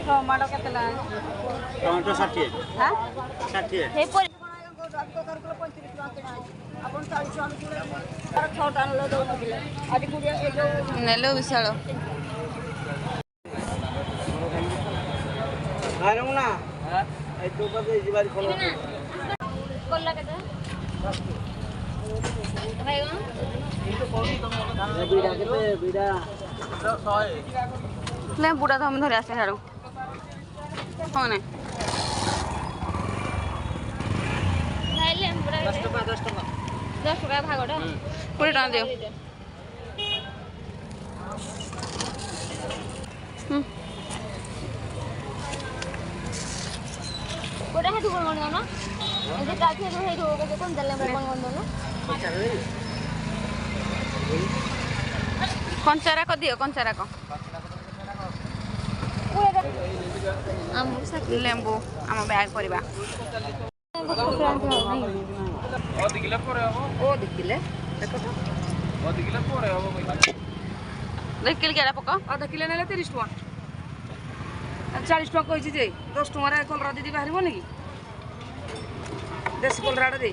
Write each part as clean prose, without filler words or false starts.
Tomato के tomato 60 हां 60 हे पर नेलो विशाल ना ए तो बजे जिबारी खोलो कोल्ला केते भाई गो बीड़ा केते बीड़ा 100 ले बुढ़ा तो हम धरे आसे हारो हो ना भाई ले बुढ़ा 10 टका 10 टका भागोटा 20 टका दियो कोडा हे दुगण गण ना एते काठी तो हे दुगण के कोन दले मन गण ना कंचारा को दियो कंचारा को आम लेंबू आम बैग परिबा ओ दिखले परे हो ओ दिखले देखो तो ओ दिखले परे हो भाई देख किल केड़ा पका आधा किलो नेले 30 टका 40 टका कहि जे 10 टका रे कलरा दीदी बाहरिबो नि देसी कलराडा दे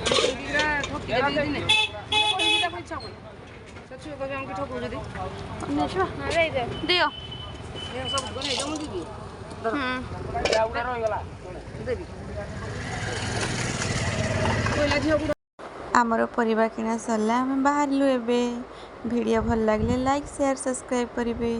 दीदीरा ठोकी दे दिने कहि दिला कोइ इच्छा कोइ सच्ची को हम के ठोकू जदी नेछो हां रे दे दियो ये सब गने दम दीदी उड़ा रहि गला देबी कोइला झियो आमर परिबा किना सरला आम बाहरलु एबे वीडियो भल लागले लाइक शेयर सब्सक्राइब करिवे।